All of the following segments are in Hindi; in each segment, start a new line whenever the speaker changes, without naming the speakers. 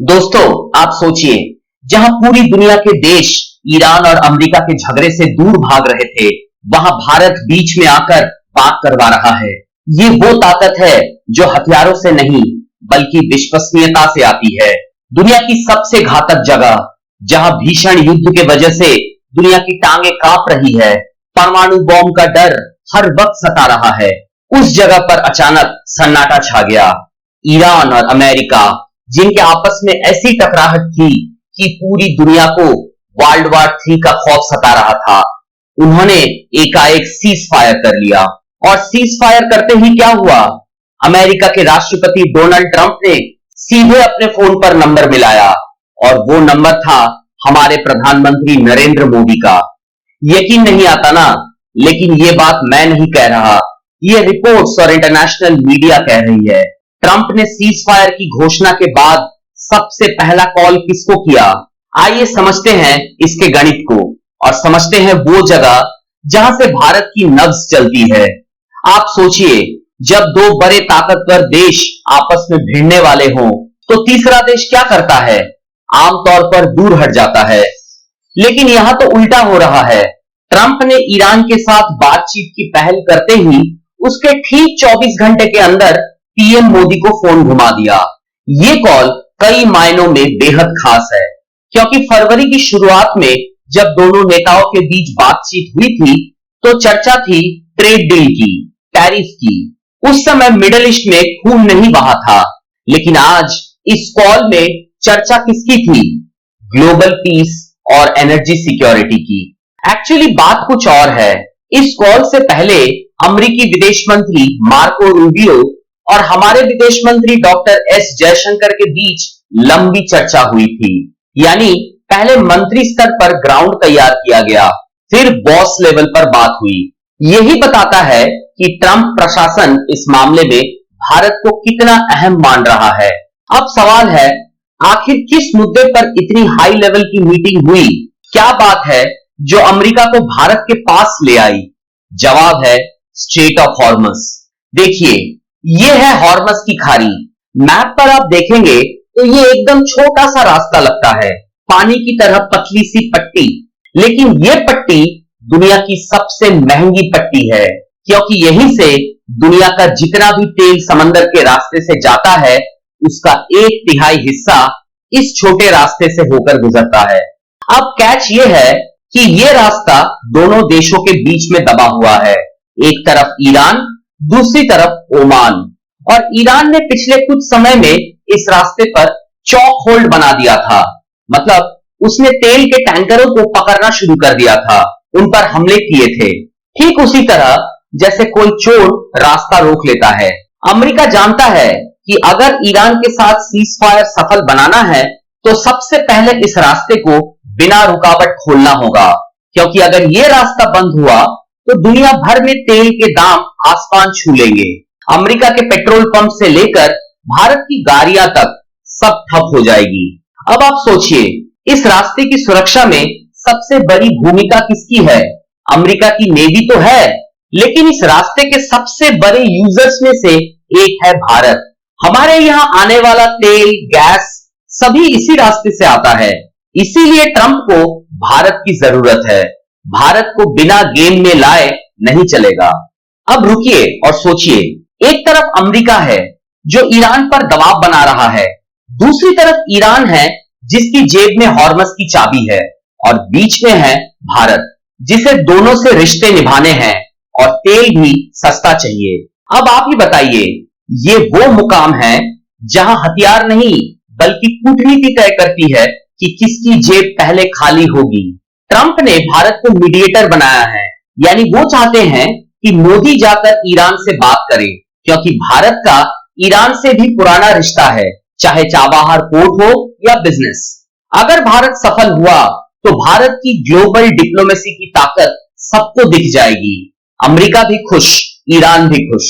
दोस्तों, आप सोचिए, जहां पूरी दुनिया के देश ईरान और अमेरिका के झगड़े से दूर भाग रहे थे, वहां भारत बीच में आकर बात करवा रहा है। ये वो ताकत है जो हथियारों से नहीं, बल्कि विश्वसनीयता से आती है। दुनिया की सबसे घातक जगह, जहां भीषण युद्ध के वजह से दुनिया की टांगें कांप रही है, परमाणु बॉम्ब का डर हर वक्त सता रहा है, उस जगह पर अचानक सन्नाटा छा गया। ईरान और अमेरिका, जिनके आपस में ऐसी टकराहट थी कि पूरी दुनिया को वर्ल्ड वॉर 3 का खौफ सता रहा था, उन्होंने एकाएक सीज फायर कर लिया। और सीज फायर करते ही क्या हुआ? अमेरिका के राष्ट्रपति डोनाल्ड ट्रंप ने सीधे अपने फोन पर नंबर मिलाया, और वो नंबर था हमारे प्रधानमंत्री नरेंद्र मोदी का। यकीन नहीं आता ना, लेकिन ये बात मैं नहीं कह रहा, ये रिपोर्ट्स और इंटरनेशनल मीडिया कह रही है। ट्रंप ने सीज फायर की घोषणा के बाद सबसे पहला कॉल किसको किया? आइए समझते हैं इसके गणित को, और समझते हैं वो जगह जहां से भारत की नब्ज चलती है। आप सोचिए, जब दो बड़े ताकतवर देश आपस में भिड़ने वाले हों, तो तीसरा देश क्या करता है? आमतौर पर दूर हट जाता है। लेकिन यहां तो उल्टा हो रहा है। ट्रंप ने ईरान के साथ बातचीत की पहल करते ही उसके ठीक 24 घंटे के अंदर पीएम मोदी को फोन घुमा दिया। ये कॉल कई मायनों में बेहद खास है, क्योंकि फरवरी की शुरुआत में जब दोनों नेताओं के बीच बातचीत हुई थी, तो चर्चा थी ट्रेड डील की, टैरिफ की। उस समय मिडिल ईस्ट में खून नहीं बहा था, लेकिन आज इस कॉल में चर्चा किसकी थी? ग्लोबल पीस और एनर्जी सिक्योरिटी की। एक्चुअली बात कुछ और है। इस कॉल से पहले अमेरिकी विदेश मंत्री मार्को रूबियो और हमारे विदेश मंत्री डॉक्टर एस जयशंकर के बीच लंबी चर्चा हुई थी। यानी पहले मंत्री स्तर पर ग्राउंड तैयार किया गया, फिर बॉस लेवल पर बात हुई। यही बताता है कि ट्रंप प्रशासन इस मामले में भारत को कितना अहम मान रहा है। अब सवाल है, आखिर किस मुद्दे पर इतनी हाई लेवल की मीटिंग हुई? क्या बात है जो अमेरिका को भारत के पास ले आई? जवाब है स्ट्रेट ऑफ हॉर्मस। देखिए, ये है हॉर्मस की खाड़ी। मैप पर आप देखेंगे तो ये एकदम छोटा सा रास्ता लगता है, पानी की तरह पतली सी पट्टी। लेकिन ये पट्टी दुनिया की सबसे महंगी पट्टी है, क्योंकि यहीं से दुनिया का जितना भी तेल समंदर के रास्ते से जाता है, उसका 1/3 हिस्सा इस छोटे रास्ते से होकर गुजरता है। अब कैच ये है कि ये रास्ता दोनं देशों के बीच में दबा हुआ है। एक तरफ ईरान, दूसरी तरफ ओमान। और ईरान ने पिछले कुछ समय में इस रास्ते पर चॉक होल्ड बना दिया था। मतलब उसने तेल के टैंकरों को पकड़ना शुरू कर दिया था, उन पर हमले किए थे, ठीक उसी तरह जैसे कोई चोर रास्ता रोक लेता है। अमेरिका जानता है कि अगर ईरान के साथ सीज फायर सफल बनाना है, तो सबसे पहले इस रास्ते को बिना रुकावट खोलना होगा, क्योंकि अगर यह रास्ता बंद हुआ तो दुनिया भर में तेल के दाम आसमान छू लेंगे। अमेरिका के पेट्रोल पंप से लेकर भारत की गाड़ियां तक सब ठप हो जाएगी। अब आप सोचिए, इस रास्ते की सुरक्षा में सबसे बड़ी भूमिका किसकी है? अमेरिका की नेवी तो है, लेकिन इस रास्ते के सबसे बड़े यूजर्स में से एक है भारत। हमारे यहां आने वाला तेल, गैस सभी इसी रास्ते से आता है। इसीलिए ट्रंप को भारत की जरूरत है। भारत को बिना गेम में लाए नहीं चलेगा। अब रुकिए और सोचिए, एक तरफ अमेरिका है जो ईरान पर दबाव बना रहा है, दूसरी तरफ ईरान है जिसकी जेब में हॉर्मस की चाबी है, और बीच में है भारत, जिसे दोनों से रिश्ते निभाने हैं और तेल भी सस्ता चाहिए। अब आप ही बताइए, ये वो मुकाम है जहां हथियार नहीं बल्कि कूटनीति तय करती है कि किसकी जेब पहले खाली होगी। ट्रंप ने भारत को मीडिएटर बनाया है, यानी वो चाहते हैं कि मोदी जाकर ईरान से बात करे, क्योंकि भारत का ईरान से भी पुराना रिश्ता है, चाहे चाबहार पोर्ट हो या बिजनेस। अगर भारत सफल हुआ तो भारत की ग्लोबल डिप्लोमेसी की ताकत सबको दिख जाएगी। अमेरिका भी खुश, ईरान भी खुश।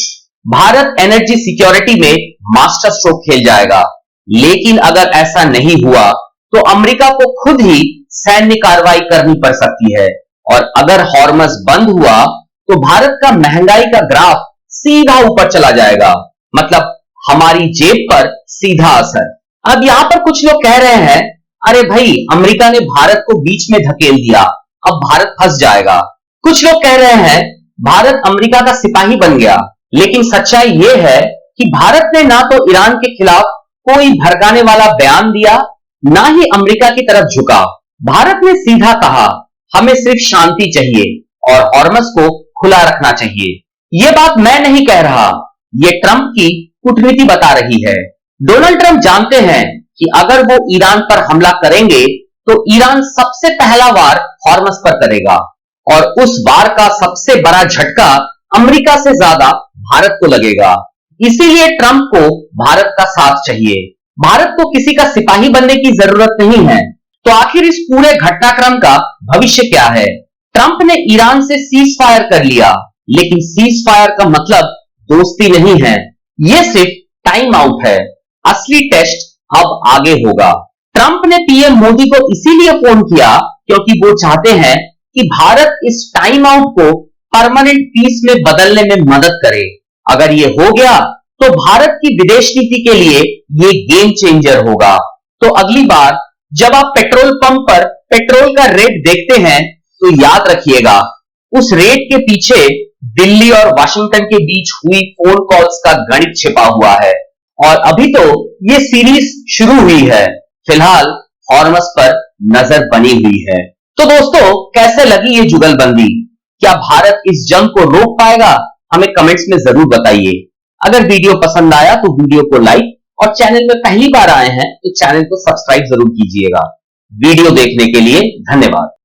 भारत एनर्जी सिक्योरिटी में मास्टर स्ट्रोक खेल जाएगा। लेकिन अगर ऐसा नहीं हुआ तो अमेरिका को खुद ही सैन्य कार्रवाई करनी पड़ सकती है, और अगर हॉर्मस बंद हुआ तो भारत का महंगाई का ग्राफ सीधा ऊपर चला जाएगा। मतलब हमारी जेब पर सीधा असर। अब यहां पर कुछ लोग कह रहे हैं, अरे भाई अमेरिका ने भारत को बीच में धकेल दिया, अब भारत फंस जाएगा। कुछ लोग कह रहे हैं भारत अमेरिका का सिपाही बन गया। लेकिन सच्चाई यह है कि भारत ने ना तो ईरान के खिलाफ कोई भड़काने वाला बयान दिया, ना ही अमेरिका की तरफ झुका। भारत ने सीधा कहा, हमें सिर्फ शांति चाहिए और हॉर्मस को खुला रखना चाहिए। यह बात मैं नहीं कह रहा, यह ट्रंप की कूटनीति बता रही है। डोनाल्ड ट्रंप जानते हैं कि अगर वो ईरान पर हमला करेंगे तो ईरान सबसे पहला वार हॉर्मस पर करेगा और उस वार का सबसे बड़ा झटका अमेरिका से ज्यादा भारत को लगेगा। इसीलिए ट्रंप को भारत का साथ चाहिए। भारत को किसी का सिपाही बनने की जरूरत नहीं है। तो आखिर इस पूरे घटनाक्रम का भविष्य क्या है? ट्रंप ने ईरान से सीज फायर कर लिया, लेकिन सीज फायर का मतलब दोस्ती नहीं है, यह सिर्फ टाइम आउट है। असली टेस्ट अब आगे होगा। ट्रंप ने पीएम मोदी को इसीलिए फोन किया क्योंकि वो चाहते हैं कि भारत इस टाइम आउट को परमानेंट पीस में बदलने में मदद करे। अगर ये हो गया तो भारत की विदेश नीति के लिए ये गेम चेंजर होगा। तो अगली बार जब आप पेट्रोल पंप पर पेट्रोल का रेट देखते हैं तो याद रखिएगा, उस रेट के पीछे दिल्ली और वाशिंगटन के बीच हुई फोन कॉल्स का गणित छिपा हुआ है। और अभी तो ये सीरीज शुरू हुई है, फिलहाल हॉर्मस पर नजर बनी हुई है। तो दोस्तों, कैसे लगी ये जुगलबंदी? क्या भारत इस जंग को रोक पाएगा? हमें कमेंट्स में जरूर बताइए। अगर वीडियो पसंद आया तो वीडियो को लाइक और चैनल में पहली बार आए हैं तो चैनल को सब्सक्राइब जरूर कीजिएगा। वीडियो देखने के लिए धन्यवाद।